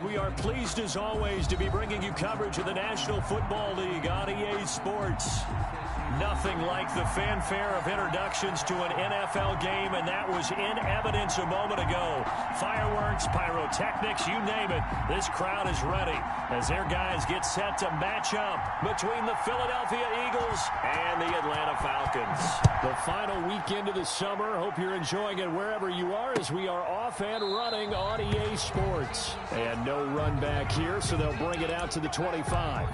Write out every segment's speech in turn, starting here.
We are pleased as always to be bringing you coverage of the National Football League on EA Sports. Nothing like the fanfare of introductions to an NFL game, and that was in evidence a moment ago. Fireworks, pyrotechnics, you name it. This crowd is ready as their guys get set to match up between the Philadelphia Eagles and the Atlanta Falcons. The final weekend of the summer. Hope you're enjoying it wherever you are as we are off and running on EA Sports. And no run back here, so they'll bring it out to the 25.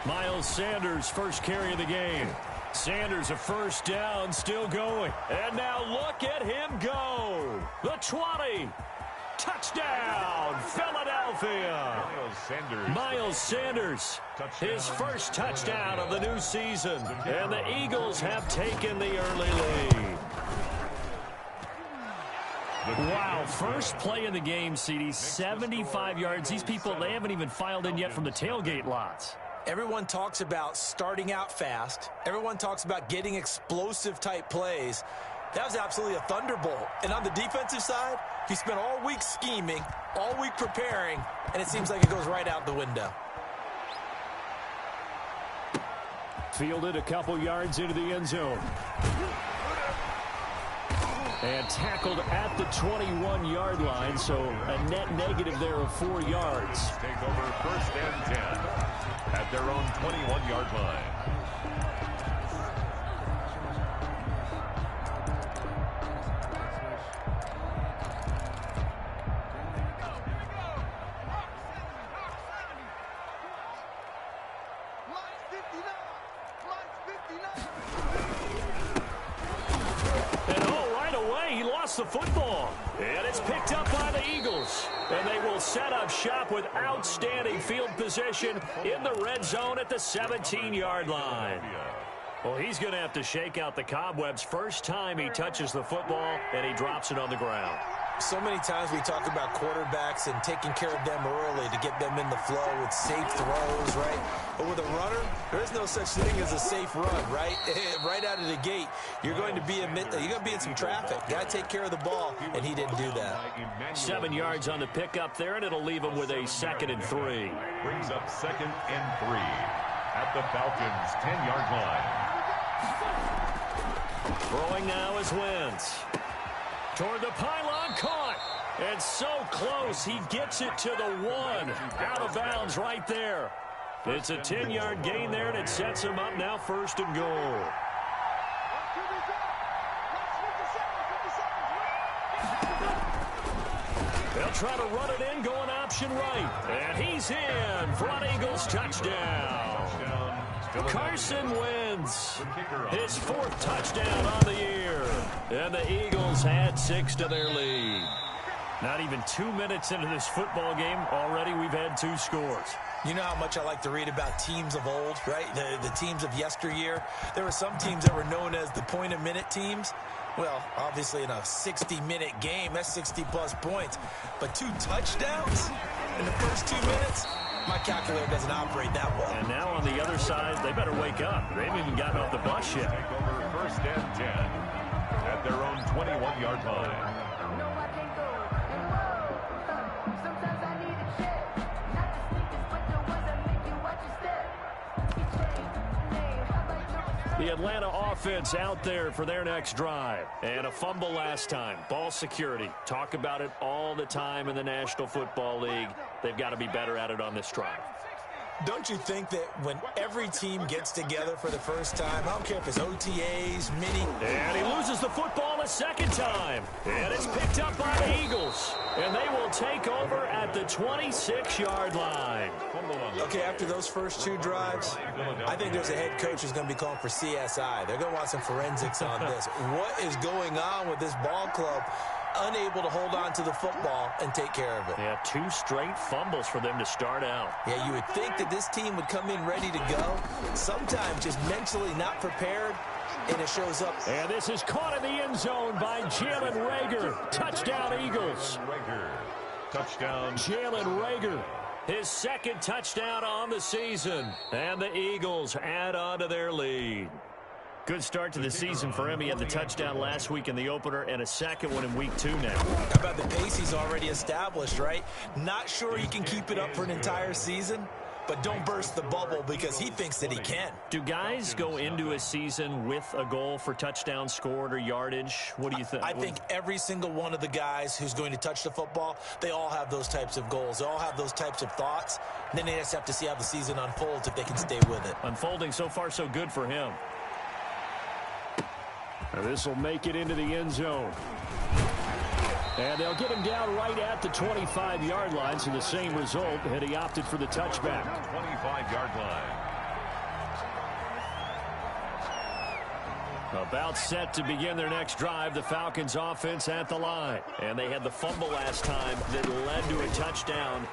Miles Sanders, first carry of the game. Sanders, a first down, still going. And now look at him go. The 20. Touchdown, Philadelphia. Miles Sanders, his first touchdown of the new season. And the Eagles have taken the early lead. Wow, first play in the game, CD, 75 yards. These people, they haven't even filed in yet from the tailgate lots. Everyone talks about starting out fast. Everyone talks about getting explosive-type plays. That was absolutely a thunderbolt. And on the defensive side, he spent all week scheming, all week preparing, and it seems like it goes right out the window. Fielded a couple yards into the end zone. And tackled at the 21-yard line, so a net negative there of 4 yards. Take over first and 10 at their own 21-yard line. The football, and it's picked up by the Eagles, and they will set up shop with outstanding field position in the red zone at the 17-yard line. Well, he's going to have to shake out the cobwebs first time he touches the football, and he drops it on the ground. So many times we talk about quarterbacks and taking care of them early to get them in the flow with safe throws, right? But with a runner, there is no such thing as a safe run, right? Right out of the gate, you're going to be in some traffic. Got to take care of the ball, and he didn't do that. 7 yards on the pickup there, and it'll leave him with a 2nd and 3. Brings up 2nd and 3 at the Falcons' 10-yard line. Throwing now is Wentz. Toward the pylon, caught. And so close, he gets it to the 1. Out of bounds right there. It's a 10-yard gain there, and it sets him up now 1st and goal. They'll try to run it in, going option right. And he's in for an Eagles touchdown. Carson Wentz, his 4th touchdown on the year. And the Eagles had 6 to their lead. Not even 2 minutes into this football game, already we've had 2 scores. You know how much I like to read about teams of old, right? The teams of yesteryear. There were some teams that were known as the point-a-minute teams. Well, obviously in a 60-minute game, that's 60-plus points. But 2 touchdowns in the first 2 minutes? My calculator doesn't operate that well. And now on the other side, they better wake up. They haven't even gotten off the bus yet. Take over 1st and 10 at their own 21-yard line. The Atlanta offense out there for their next drive. And a fumble last time. Ball security. Talk about it all the time in the National Football League. They've got to be better at it on this drive. Don't you think that when every team gets together for the first time, I don't care if it's OTAs, mini. And he loses the football a 2nd time. And it's picked up by the Eagles. And they will take over at the 26-yard line. Okay, after those first 2 drives, I think there's a head coach who's going to be calling for CSI. They're going to want some forensics on this. What is going on with this ball club? Unable to hold on to the football and take care of it. Yeah, 2 straight fumbles for them to start out. Yeah, you would think that this team would come in ready to go. Sometimes just mentally not prepared, and it shows up. And this is caught in the end zone by Jalen Reagor. Touchdown, Eagles. Touchdown. Jalen Reagor, His second touchdown on the season. And the Eagles add on to their lead. Good start to the season for him. He had the touchdown last week in the opener and a second one in week 2 now. How about the pace he's already established, right? Not sure he can keep it up for an entire season, but don't burst the bubble because he thinks that he can. Do guys go into a season with a goal for touchdown scored or yardage? What do you think? I think every single one of the guys who's going to touch the football, they all have those types of goals. They all have those types of thoughts. And then they just have to see how the season unfolds if they can stay with it. Unfolding so far so good for him. This will make it into the end zone. And they'll get him down right at the 25-yard line, so the same result, and he opted for the touchback. 25-yard line. About set to begin their next drive, the Falcons offense at the line. And they had the fumble last time that led to a touchdown.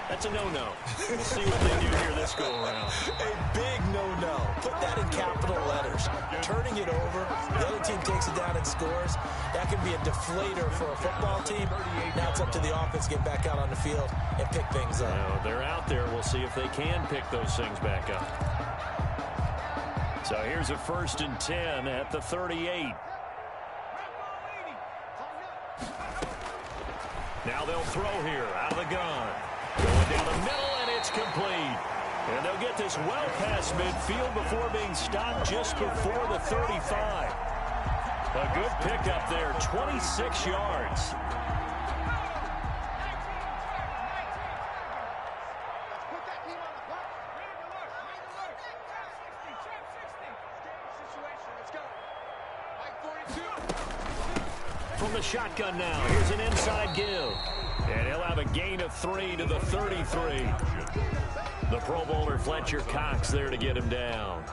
That's a no-no. We'll see what they do here this go-around. A big no-no. Put that in capital letters. Turning it over, the other team takes it down and scores. That can be a deflator for a football team. Now it's up to the offense to get back out on the field and pick things up. Now, they're out there. We'll see if they can pick those things back up. So here's a 1st and 10 at the 38. Now they'll throw here out of the gun. Going down the middle, and it's complete. And they'll get this well past midfield before being stopped just before the 35. A good pickup there, 26 yards. From the shotgun now, here's an inside give. And he'll have a gain of 3 to the 33. The Pro Bowler Fletcher Cox there to get him down.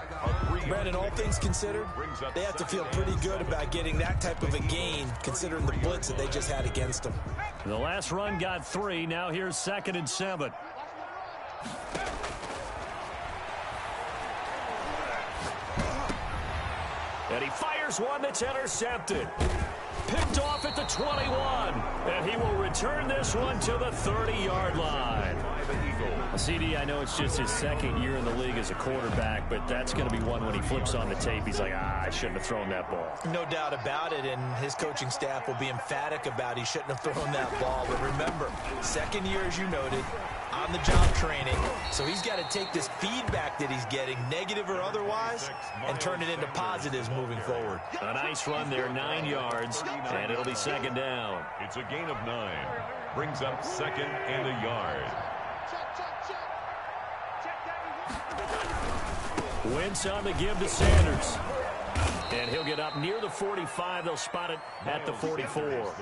Brandon, all things considered, they have to feel pretty good about getting that type of a gain, considering the blitz that they just had against them. The last run got 3. Now here's 2nd and 7. And he fires one that's intercepted. Picked off at the 21. And he will return this one to the 30-yard line. CD, I know it's just his 2nd year in the league as a quarterback, but that's going to be one when he flips on the tape. He's like, I shouldn't have thrown that ball. No doubt about it, and his coaching staff will be emphatic about he shouldn't have thrown that ball. But remember, 2nd year, as you noted, on-the-job training. So he's got to take this feedback that he's getting, negative or otherwise, and turn it into positives moving forward. A nice run there, 9 yards, and it'll be 2nd down. It's a gain of 9. Brings up 2nd and a yard. Wentz on the give to Sanders. And he'll get up near the 45. They'll spot it at the 44.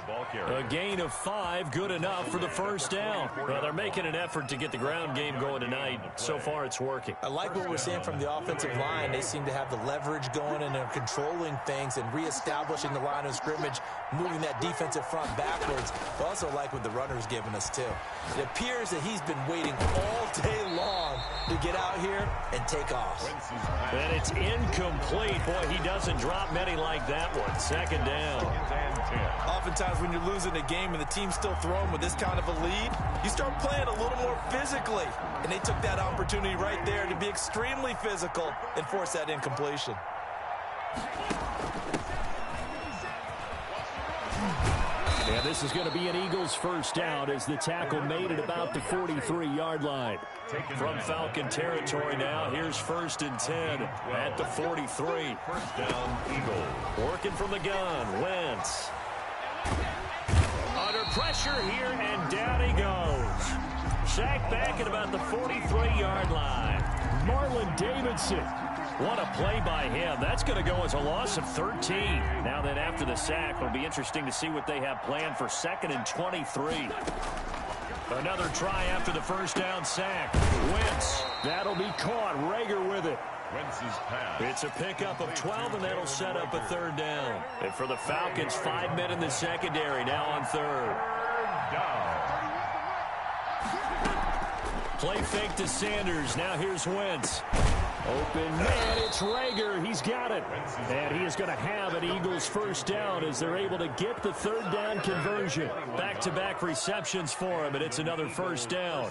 A gain of 5, good enough for the 1st down. Well, they're making an effort to get the ground game going tonight. So far, it's working. I like what we're seeing from the offensive line. They seem to have the leverage going, and they're controlling things and reestablishing the line of scrimmage, moving that defensive front backwards. I also like what the runner's giving us, too. It appears that he's been waiting all day long to get out here and take off. And it's incomplete. Boy, he doesn't drop many like that one. 2nd down. Oftentimes when you're losing a game and the team's still throwing with this kind of a lead, you start playing a little more physically. And they took that opportunity right there to be extremely physical and force that incompletion. Yeah, this is going to be an Eagles 1st down as the tackle made it about the 43-yard line. From Falcon territory now, here's 1st and 10 at the 43. 1st down, Eagles. Working from the gun, Wentz. Under pressure here, and down he goes. Sacked back at about the 43-yard line. Marlon Davidson. What a play by him. That's going to go as a loss of 13. Now then, after the sack, it'll be interesting to see what they have planned for 2nd and 23. Another try after the 1st down sack. Wentz. That'll be caught. Rager with it. Wentz's pass. It's a pickup of 12, and that'll set up a 3rd down. And for the Falcons, 5 men in the secondary, now on 3rd. Down. Play fake to Sanders. Now here's Wentz. Open man, it's Rager. He's got it. And he is going to have an Eagles 1st down as they're able to get the 3rd down conversion. Back-to-back receptions for him, and it's another 1st down.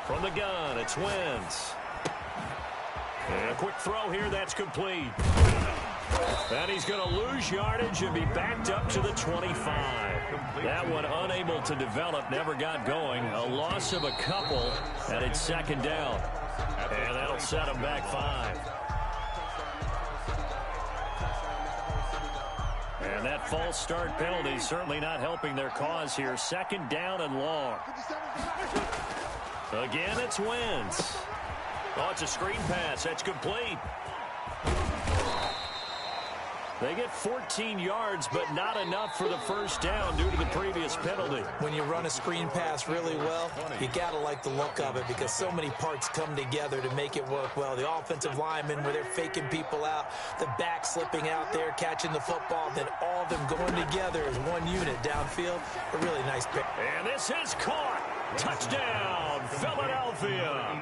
From the gun, it's Wentz. And a quick throw here, that's complete. And he's going to lose yardage and be backed up to the 25. That one unable to develop, never got going. A loss of a couple, and it's second down. And that'll set him back 5. And that false start penalty certainly not helping their cause here. Second down and long. Again, it's Wentz. Oh, it's a screen pass. That's complete. They get 14 yards, but not enough for the first down due to the previous penalty. When you run a screen pass really well, you got to like the look of it because so many parts come together to make it work well. The offensive linemen, where they're faking people out, the back slipping out there, catching the football, then all of them going together as one unit downfield. A really nice pick. And this is caught. Touchdown, Philadelphia.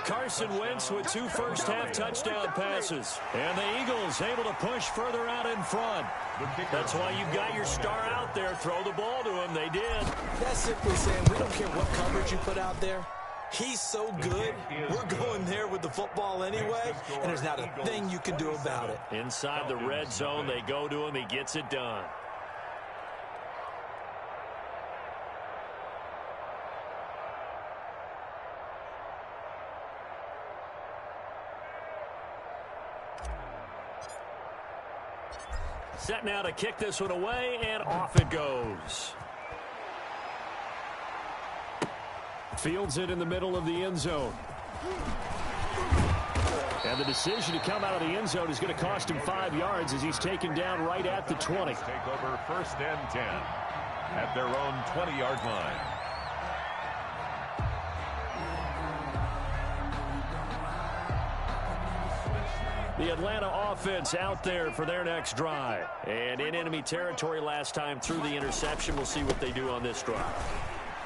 Carson Wentz with 2 first-half touchdown passes. And the Eagles able to push further out in front. That's why you've got your star out there. Throw the ball to him. They did. That's simply saying we don't care what coverage you put out there. He's so good, we're going there with the football anyway, and there's not a thing you can do about it. Inside the red zone, they go to him. He gets it done. Set now to kick this one away, and off it goes. Fields it in the middle of the end zone. And the decision to come out of the end zone is going to cost him 5 yards as he's taken down right at the 20. Take over 1st and 10 at their own 20-yard line. The Atlanta offense out there for their next drive. And in enemy territory last time through the interception. We'll see what they do on this drive.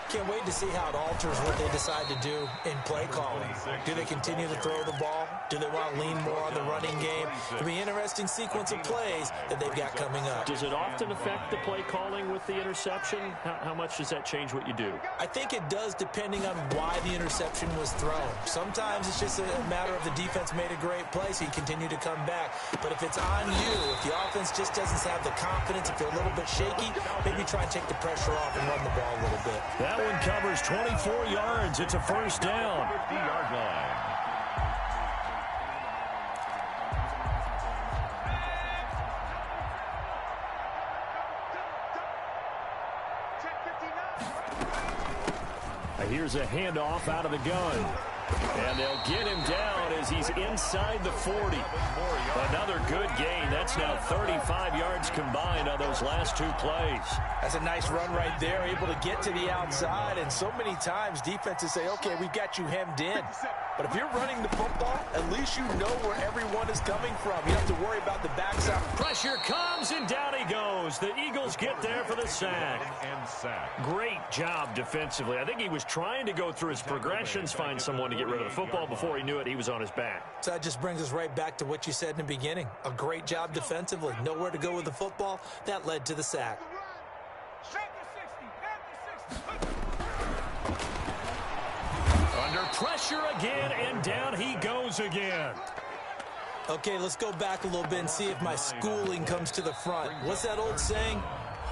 Can't wait to see how it alters what they decide to do in play calling. Do they continue to throw the ball? Do they want to lean more on the running game? It'll be an interesting sequence of plays that they've got coming up. Does it often affect the play calling with the interception? How much does that change what you do? I think it does depending on why the interception was thrown. Sometimes it's just a matter of the defense made a great play, so you continue to come back. But if it's on you, if the offense just doesn't have the confidence, if you're a little bit shaky, maybe try and take the pressure off and run the ball a little bit. That one covers 24 yards. It's a first down. 50-yard line. Here's a handoff out of the gun. And they'll get him down as he's inside the 40. Another good gain. That's now 35 yards combined on those last 2 plays. That's a nice run right there, able to get to the outside. And so many times defenses say, okay, we've got you hemmed in. But if you're running the football, at least you know where everyone is coming from. You have to worry about the backside. Pressure comes, and down he goes. The Eagles get there for the sack. Great job defensively. I think he was trying to go through his progressions, find someone to get rid of the football. Before he knew it, he was on his back. So that just brings us right back to what you said in the beginning. A great job defensively. Nowhere to go with the football. That led to the sack. Under pressure again, and down he goes again. Okay, let's go back a little bit and see if my schooling comes to the front. What's that old saying?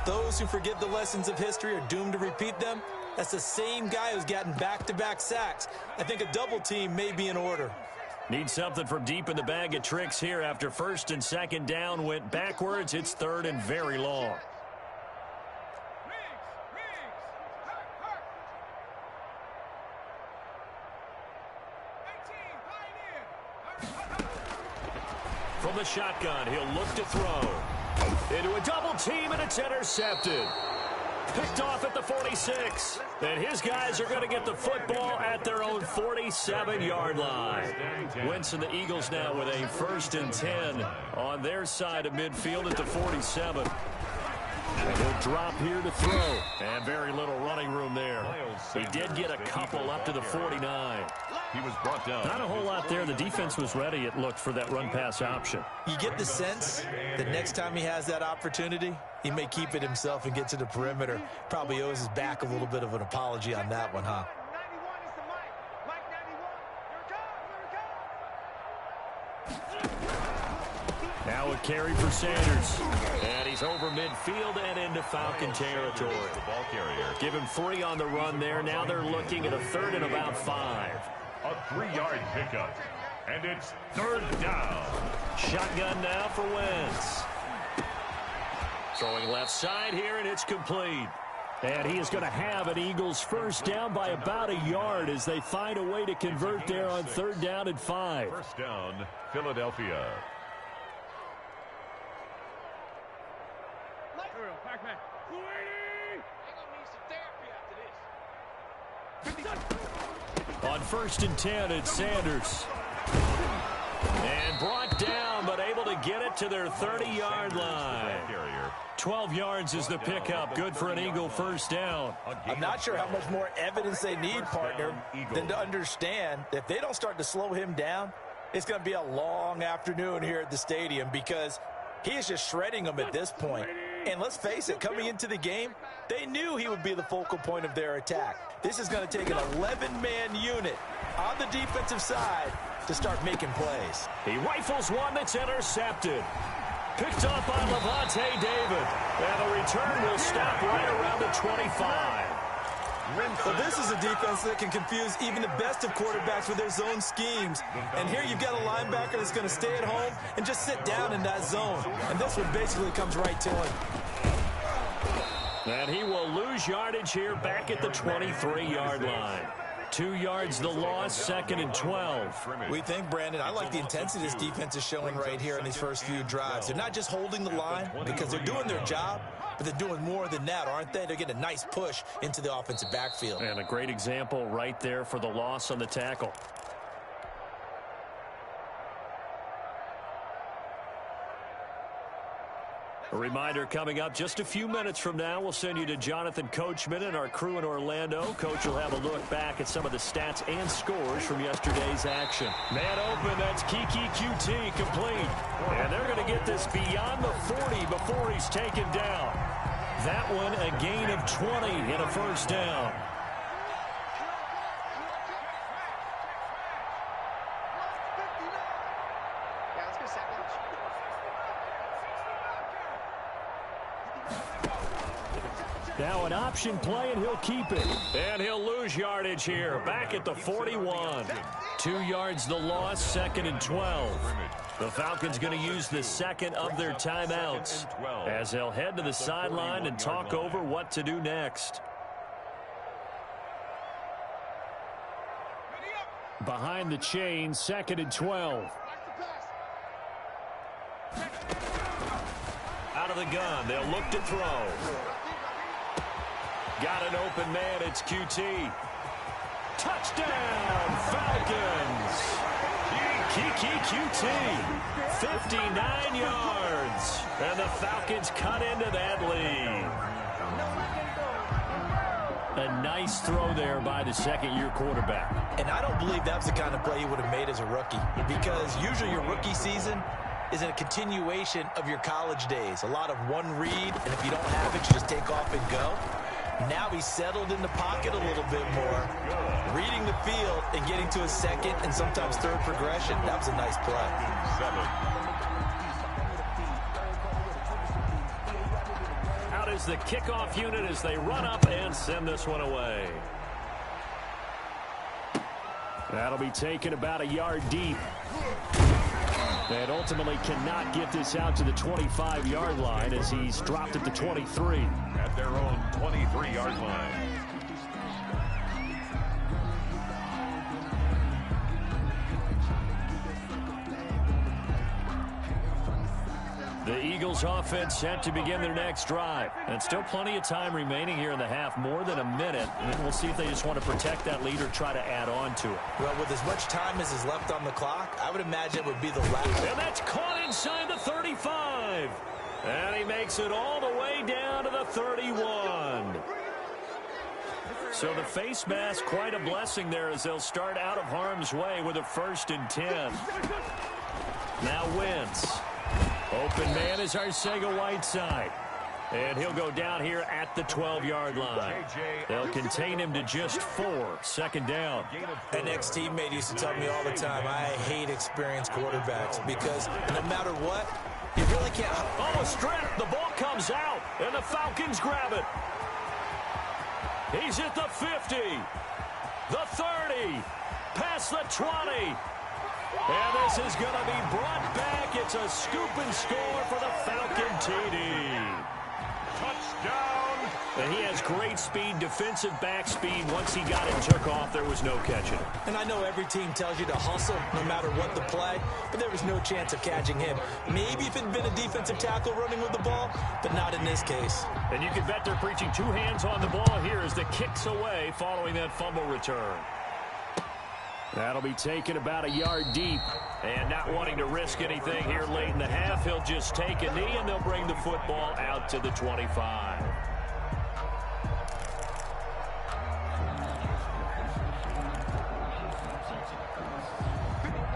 Those who forget the lessons of history are doomed to repeat them. That's the same guy who's gotten back-to-back sacks. I think a double team may be in order. Need something from deep in the bag of tricks here after 1st and 2nd down went backwards. It's 3rd and very long. From the shotgun, he'll look to throw. Into a double team, and it's intercepted. Picked off at the 46. And his guys are going to get the football at their own 47-yard line. Wentz and the Eagles now with a 1st and 10 on their side of midfield at the 47. And he'll drop here to throw. And very little running room there. He did get a couple up to the 49. He was brought down. Not a whole lot there. The defense was ready, it looked, for that run-pass option. You get the sense that next time he has that opportunity, he may keep it himself and get to the perimeter. Probably owes his back a little bit of an apology on that one, huh? Now a carry for Sanders. And he's over midfield and into Falcon territory. The ball carrier. Give him 3 on the run there. Now they're looking at a 3rd and about 5. A 3-yard pickup. And it's 3rd down. Shotgun now for Wentz. Throwing left side here, and it's complete. And he is going to have an Eagles first down by about a yard as they find a way to convert there on 3rd down and 5. First down, Philadelphia. On 1st and 10, it's Sanders. And brought down, but able to get it to their 30-yard line. 12 yards is the pickup. Good for an Eagle first down. I'm not sure how much more evidence they need, partner, than to understand that if they don't start to slow him down, it's going to be a long afternoon here at the stadium because he is just shredding them at this point. And let's face it, coming into the game, they knew he would be the focal point of their attack. This is going to take an 11-man unit on the defensive side to start making plays. He rifles one that's intercepted. Picked up by Levante David. And the return will stop right around the 25. Well, this is a defense that can confuse even the best of quarterbacks with their zone schemes. And here you've got a linebacker that's going to stay at home and just sit down in that zone. And this one basically comes right to him. And he will lose yardage here back at the 23-yard line. 2 yards the loss, 2nd and 12. We think, Brandon, I like the intensity this defense is showing right here in these first few drives. They're not just holding the line because they're doing their job, but they're doing more than that, aren't they? They're getting a nice push into the offensive backfield. And a great example right there for the loss on the tackle. A reminder coming up just a few minutes from now, we'll send you to Jonathan Coachman and our crew in Orlando. Coach will have a look back at some of the stats and scores from yesterday's action. Man open, that's Kiki QT complete. And they're going to get this beyond the 40 before he's taken down. That one a gain of 20 and a first down. Now an option play, and he'll keep it. And he'll lose yardage here, back at the 41. 2 yards the loss, 2nd and 12. The Falcons going to use the second of their timeouts as they'll head to the sideline and talk over what to do next. Behind the chain, 2nd and 12. Out of the gun, they'll look to throw. Got an open man, it's QT. Touchdown, Falcons! Kiki QT, 59 yards. And the Falcons cut into that lead. A nice throw there by the second-year quarterback. And I don't believe that's the kind of play he would have made as a rookie, because usually your rookie season is a continuation of your college days. A lot of one read, and if you don't have it, you just take off and go. Now he's settled in the pocket a little bit more, reading the field and getting to his second and sometimes third progression. That was a nice play. Out is the kickoff unit as they run up and send this one away. That'll be taken about a yard deep. And ultimately cannot get this out to the 25-yard line as he's dropped at the 23. At their own 23-yard line. The Eagles offense set to begin their next drive. And still plenty of time remaining here in the half, more than a minute. And we'll see if they just want to protect that lead or try to add on to it. Well, with as much time as is left on the clock, I would imagine it would be the last. And that's caught inside the 35. And he makes it all the way down to the 31. So the face mask, quite a blessing there as they'll start out of harm's way with a 1st and 10. Now Wentz. Open man is Arcega-Whiteside. And he'll go down here at the 12-yard line. They'll contain him to just 4. Second down. An ex-teammate used to tell me all the time, I hate experienced quarterbacks because no matter what, you really can't. Oh, a strip. The ball comes out, and the Falcons grab it. He's at the 50, the 30, past the 20. And this is going to be brought back. It's a scoop and score for the Falcon TD. Touchdown. And he has great speed, defensive back speed. Once he got it and took off, there was no catching him. And I know every team tells you to hustle no matter what the play, but there was no chance of catching him. Maybe if it had been a defensive tackle running with the ball, but not in this case. And you can bet they're preaching 2 hands on the ball here as the kick's away following that fumble return. That'll be taken about a yard deep. And not wanting to risk anything here late in the half, he'll just take a knee, and they'll bring the football out to the 25.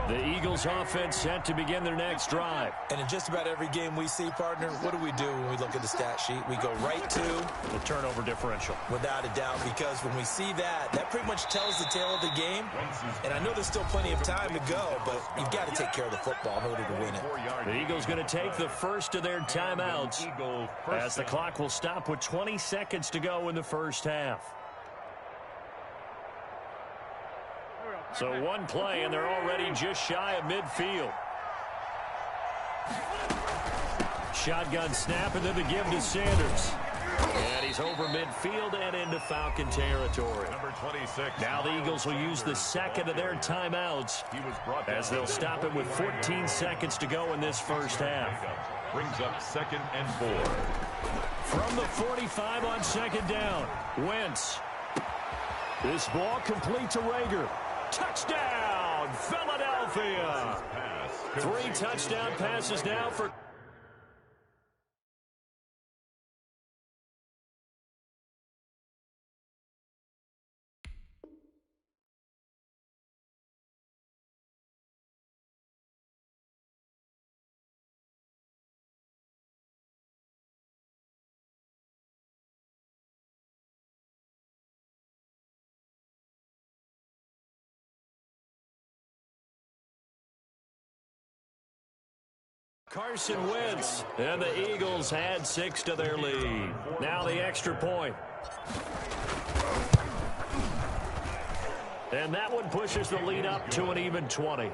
The Eagles offense set to begin their next drive. And in just about every game we see, partner, what do we do when we look at the stat sheet? We go right to the turnover differential. Without a doubt, because when we see that, that pretty much tells the tale of the game. And I know there's still plenty of time to go, but you've got to take care of the football in order to win it. The Eagles going to take the first of their timeouts as the clock will stop with 20 seconds to go in the first half. So one play, and they're already just shy of midfield. Shotgun snap, and then the give to Sanders. And he's over midfield and into Falcon territory. Number 26. Now the Eagles will use the second of their timeouts as they'll stop it with 14 seconds to go in this first half. Brings up 2nd and 4. From the 45 on second down, Wentz. This ball complete to Rager. Touchdown, Philadelphia. 3 touchdown passes now for... Carson Wentz, and the Eagles had 6 to their lead. Now the extra point. And that one pushes the lead up to an even 20.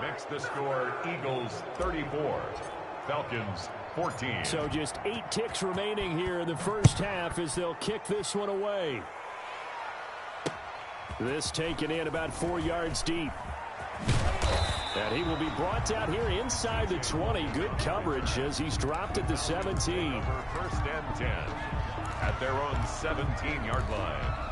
Makes the score Eagles 34, Falcons 14. So just 8 ticks remaining here in the first half as they'll kick this one away. This taken in about 4 yards deep. And he will be brought down here inside the 20. Good coverage as he's dropped at the 17. For 1st and 10 at their own 17-yard line.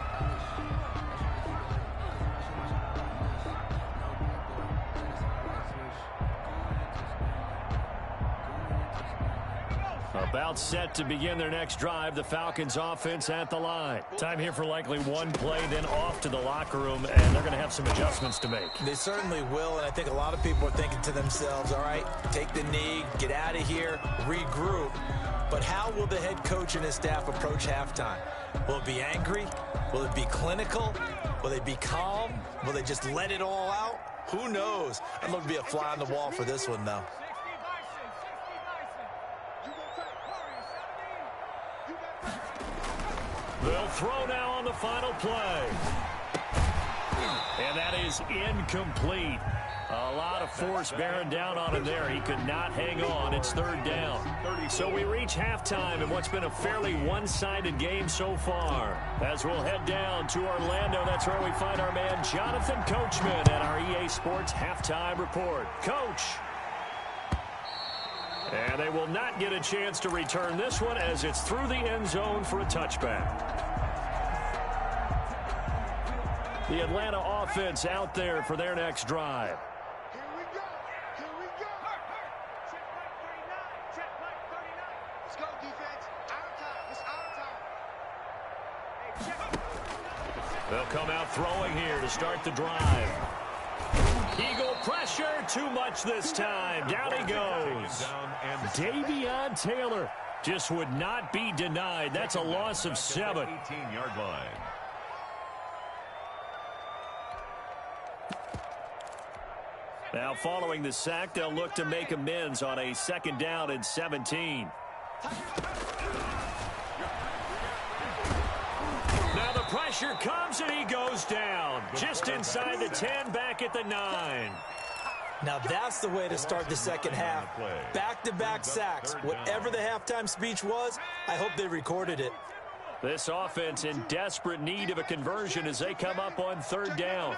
About set to begin their next drive. The Falcons offense at the line. Time here for likely one play, then off to the locker room, and they're going to have some adjustments to make. They certainly will, and I think a lot of people are thinking to themselves, all right, take the knee, get out of here, regroup. But how will the head coach and his staff approach halftime? Will it be angry? Will it be clinical? Will they be calm? Will they just let it all out? Who knows? I'd love to be a fly on the wall for this one, though. They'll throw now on the final play. And that is incomplete. A lot of force bearing down on him there. He could not hang on. It's 3rd down. So we reach halftime in what's been a fairly one-sided game so far. As we'll head down to Orlando, that's where we find our man Jonathan Coachman at our EA Sports Halftime Report. Coach. And they will not get a chance to return this one as it's through the end zone for a touchback. The Atlanta offense out there for their next drive. Let's go, defense. Our time. It's our time. They'll come out throwing here to start the drive. Eagle pressure, too much this time. Down he goes. Davion Taylor just would not be denied. That's a loss of 7. 18-yard line. Now following the sack, they'll look to make amends on a 2nd down and 17. Now the pressure comes and he goes down. Just inside the 10, back at the 9. Now that's the way to start the second half. Back-to-back sacks. Whatever the halftime speech was, I hope they recorded it. This offense in desperate need of a conversion as they come up on 3rd down.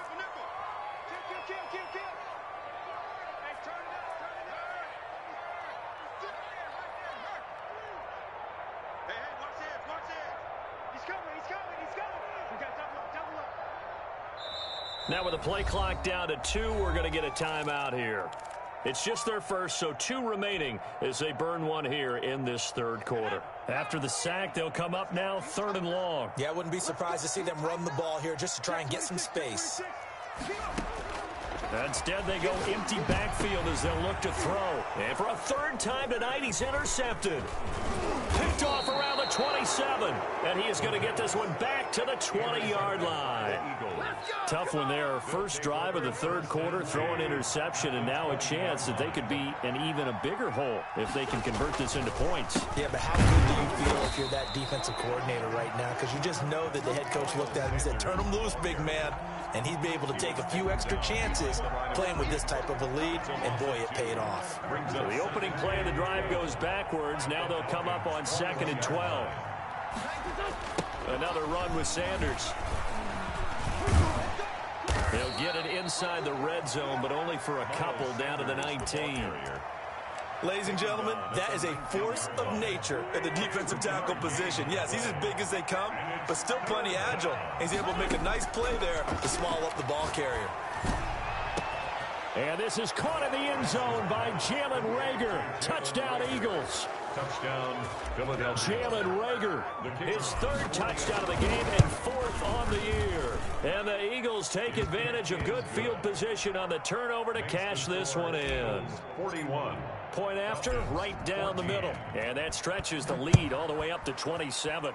Now with the play clock down to 2, we're going to get a timeout here. It's just their first, so 2 remaining as they burn one here in this 3rd quarter. After the sack, they'll come up now 3rd and long. Yeah, I wouldn't be surprised to see them run the ball here just to try and get some space. Instead, they go empty backfield as they'll look to throw. And for a 3rd time tonight, he's intercepted. Picked off around the 27. And he is going to get this one back to the 20-yard line. Tough one there. First drive of the 3rd quarter, throw an interception, and now a chance that they could be in even a bigger hole if they can convert this into points. Yeah, but how good do you feel if you're that defensive coordinator right now? Because you just know that the head coach looked at him and said, turn him loose, big man. And he'd be able to take a few extra chances playing with this type of a lead, and boy, it paid off. So the opening play of the drive goes backwards. Now they'll come up on 2nd and 12. Another run with Sanders. They'll get it inside the red zone, but only for a couple down to the 19. Ladies and gentlemen, that is a force of nature at the defensive tackle position. Yes, he's as big as they come, but still plenty agile. He's able to make a nice play there to swallow up the ball carrier. And this is caught in the end zone by Jalen Reagor. Touchdown, Eagles. Touchdown, Philadelphia. Jalen Reagor, his 3rd touchdown of the game and 4th on the year. And the Eagles take advantage of good field position on the turnover to cash this one in. 41. Point after, right down the middle. And that stretches the lead all the way up to 27.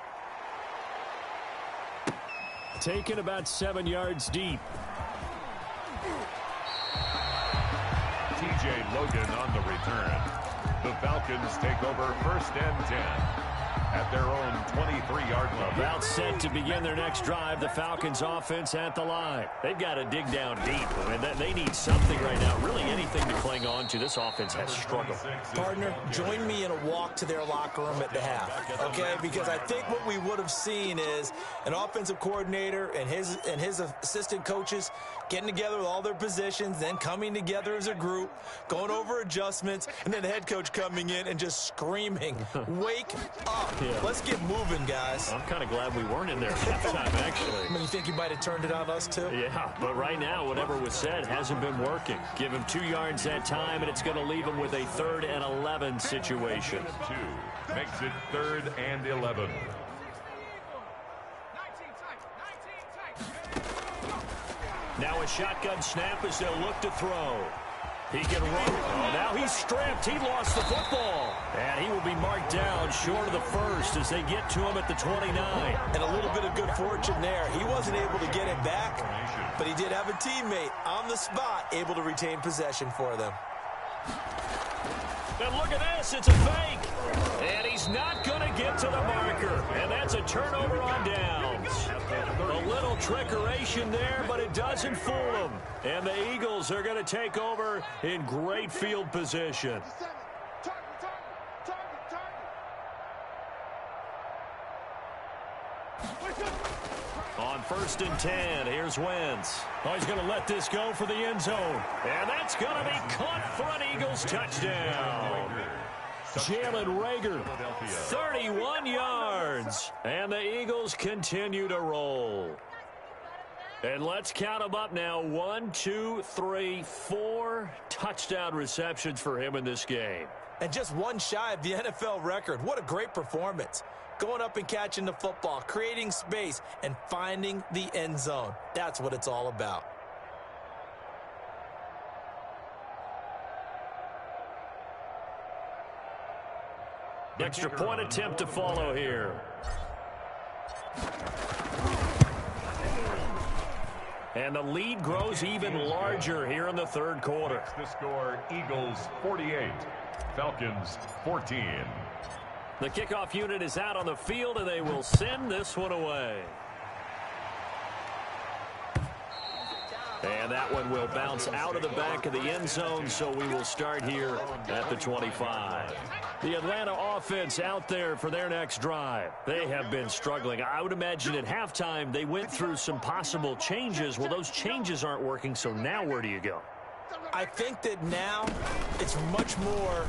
Taken about 7 yards deep. T.J. Logan on the return. The Falcons take over 1st and 10 at their own 23-yard line. About set to begin their next drive. The Falcons offense at the line. They've got to dig down deep. I mean, they need something right now. Really anything to cling on to. This offense has struggled. Partner, join me in a walk to their locker room at the half, okay? Because I think what we would have seen is an offensive coordinator and his assistant coaches getting together with all their positions, then coming together as a group, going over adjustments, and then the head coach coming in and just screaming, wake up. Yeah. Let's get moving, guys. I'm kind of glad we weren't in there at that time, actually. I mean, you think you might have turned it on us, too? Yeah, but right now, whatever was said hasn't been working. Give him 2 yards that time, and it's going to leave him with a 3rd and 11 situation. 2 makes it 3rd and 11. Now a shotgun snap as they'll look to throw. He can run. Oh, now he's stripped. He lost the football. And he will be marked down short of the 1st as they get to him at the 29. And a little bit of good fortune there. He wasn't able to get it back, but he did have a teammate on the spot able to retain possession for them. And look at this. It's a fake. And he's not going to get to the marker. And that's a turnover on downs. A little trickeration there, but it doesn't fool them. And the Eagles are going to take over in great field position. On 1st and 10, here's Wentz. Oh, he's going to let this go for the end zone. And that's going to be caught for an Eagles touchdown. Jalen Reagor, 31 yards. And the Eagles continue to roll. And let's count them up now. 1, 2, 3, 4 touchdown receptions for him in this game. And just one shy of the NFL record. What a great performance. Going up and catching the football, creating space, and finding the end zone. That's what it's all about. Extra point attempt to follow here. And the lead grows even larger here in the third quarter. The score, Eagles 48, Falcons 14. The kickoff unit is out on the field, and they will send this one away. And that one will bounce out of the back of the end zone, so we will start here at the 25. The Atlanta offense out there for their next drive. They have been struggling. I would imagine at halftime they went through some possible changes. Well, those changes aren't working, so now where do you go? I think that now it's much more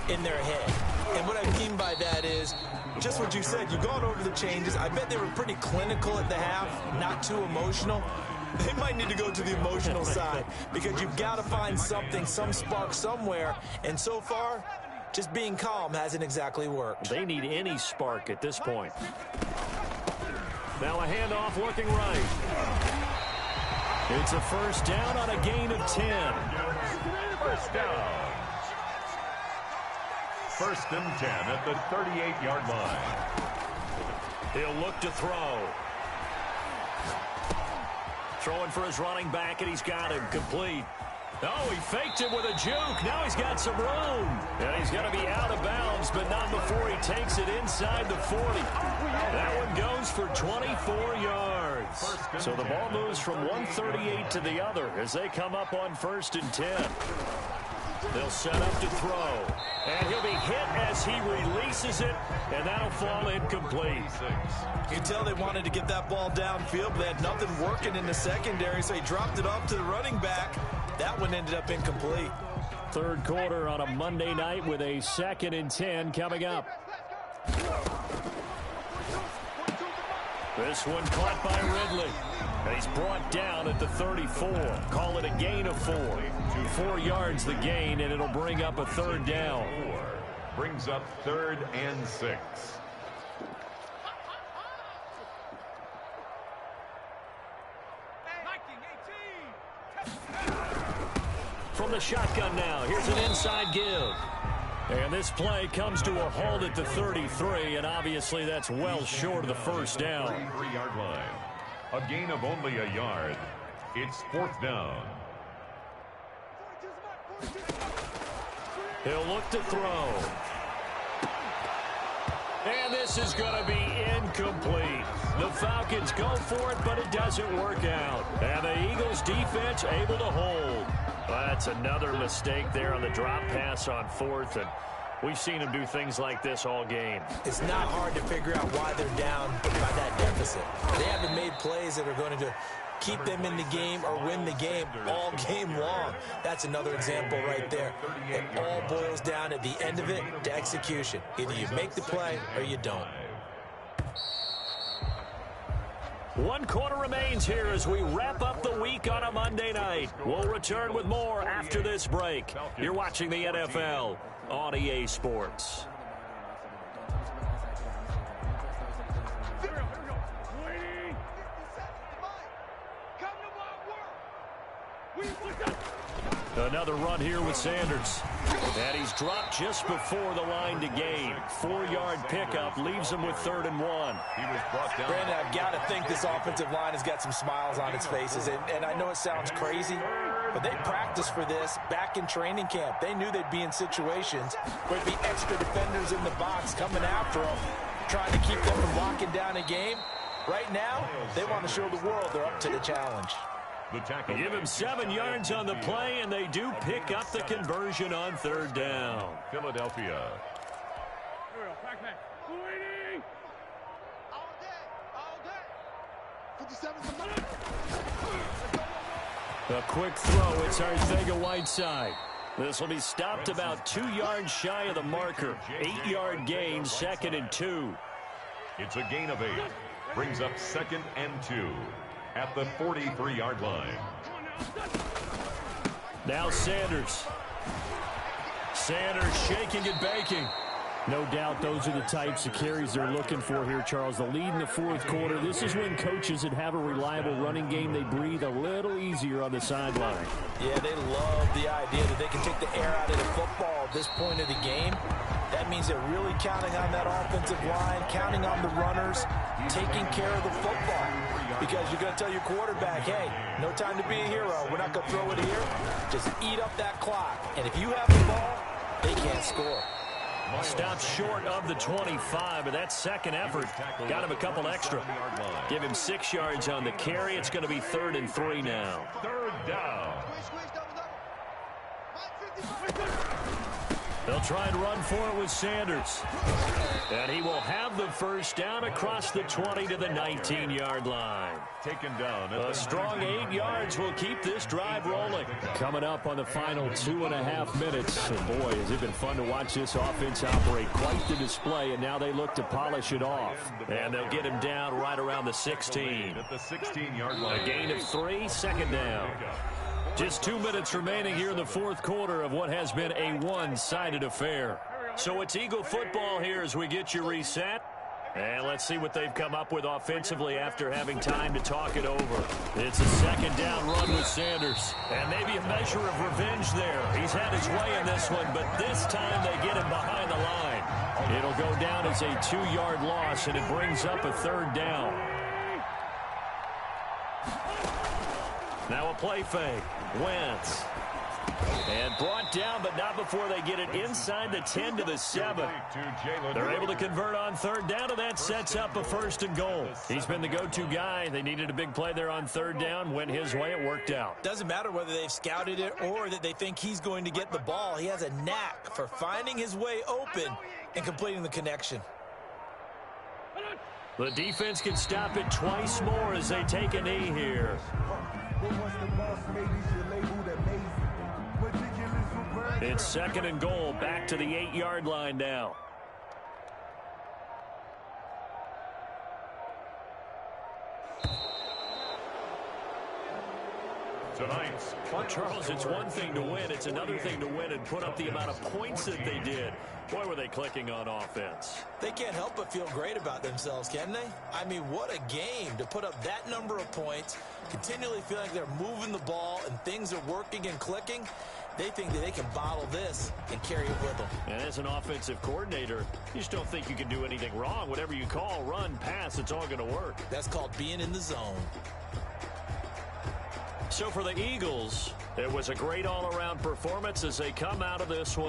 in their head. And what I mean by that is just what you said. You've gone over the changes. I bet they were pretty clinical at the half, not too emotional. They might need to go to the emotional side because you've got to find something, some spark somewhere. And so far, just being calm hasn't exactly worked. They need any spark at this point. Now a handoff looking right. It's a first down on a gain of 10. First down. First and 10 at the 38-yard line. He'll look to throw. Throwing for his running back, and he's got him complete. Oh, he faked it with a juke. Now he's got some room. And he's going to be out of bounds, but not before he takes it inside the 40. That one goes for 24 yards. So the ball moves from 138 to the other as they come up on first and 10. They'll set up to throw. And he'll be hit as he releases it, and that'll fall incomplete. You can tell they wanted to get that ball downfield, but they had nothing working in the secondary, so he dropped it off to the running back. That one ended up incomplete. Third quarter on a Monday night with a 2nd and 10 coming up. This one caught by Ridley. And he's brought down at the 34. Call it a gain of 4. 4 yards the gain, and it'll bring up a third down. Brings up 3rd and 6. From the shotgun now, here's an inside give. And this play comes to a halt at the 33, and obviously that's well short of the first down. 33-yard line. A gain of only a yard. It's 4th down. He'll look to throw. And this is going to be incomplete. The Falcons go for it, but it doesn't work out. And the Eagles defense able to hold. That's another mistake there on the drop pass on 4th, and we've seen them do things like this all game. It's not hard to figure out why they're down by that deficit. They haven't made plays that are going to keep them in the game or win the game all game long. That's another example right there. It all boils down at the end of it to execution. Either you make the play or you don't. 1 quarter remains here as we wrap up the week on a Monday night. We'll return with more after this break. You're watching the NFL on EA Sports. Another run here with Sanders. And he's dropped just before the line to gain. 4-yard pickup leaves him with 3rd and 1. He was brought down. Brandon, I've got to think this offensive line has got some smiles on its faces. And I know it sounds crazy, but they practiced for this back in training camp. They knew they'd be in situations where there'd be extra defenders in the box coming after them, trying to keep them from locking down a game. Right now, they want to show the world they're up to the challenge. The tackle. Give him 7 yards on the play, and they do pick up the conversion on 3rd down. Philadelphia. A quick throw. It's Arcega-Whiteside. This will be stopped about 2 yards shy of the marker. 8-yard gain, 2nd and 2. It's a gain of 8. Brings up 2nd and 2. At the 43-yard line. Now Sanders. Sanders shaking and baking. No doubt those are the types of carries they're looking for here, Charles. The lead in the fourth quarter. This is when coaches that have a reliable running game, they breathe a little easier on the sideline. Yeah, they love the idea that they can take the air out of the football at this point of the game. That means they're really counting on that offensive line, counting on the runners, taking care of the football. Because you're going to tell your quarterback, hey, no time to be a hero. We're not going to throw it here. Just eat up that clock. And if you have the ball, they can't score. Stopped short of the 25, but that second effort got him a couple extra. Give him 6 yards on the carry. It's going to be 3rd and 3 now. Third down. They'll try and run for it with Sanders. And he will have the first down across the 20 to the 19-yard line. Taken down. A strong 8 yards will keep this drive rolling. Coming up on the final 2.5 minutes. And boy, has it been fun to watch this offense operate. Quite the display, and now they look to polish it off. And they'll get him down right around the 16. At the 16-yard line. A gain of 3, second down. Just 2 minutes remaining here in the fourth quarter of what has been a one-sided affair. So it's Eagle football here as we get you reset. And let's see what they've come up with offensively after having time to talk it over. It's a second down run with Sanders. And maybe a measure of revenge there. He's had his way in this one, but this time they get him behind the line. It'll go down as a 2-yard loss, and it brings up a 3rd down. Now a play fake. Wentz. And brought down, but not before they get it inside the 10 to the 7. They're able to convert on 3rd down, and that sets up a 1st and goal. He's been the go-to guy. They needed a big play there on 3rd down. Went his way. It worked out. Doesn't matter whether they've scouted it or that they think he's going to get the ball. He has a knack for finding his way open and completing the connection. The defense can stop it twice more as they take a knee here. It's 2nd and goal, back to the 8-yard line now. Tonight's Charles, it's one thing to win. It's another thing to win and put up the amount of points that they did. Boy, were they clicking on offense. They can't help but feel great about themselves, can they? I mean, what a game to put up that number of points, continually feel like they're moving the ball and things are working and clicking. They think that they can bottle this and carry it with them. And as an offensive coordinator, you just don't think you can do anything wrong. Whatever you call, run, pass, it's all going to work. That's called being in the zone. So for the Eagles, it was a great all-around performance as they come out of this one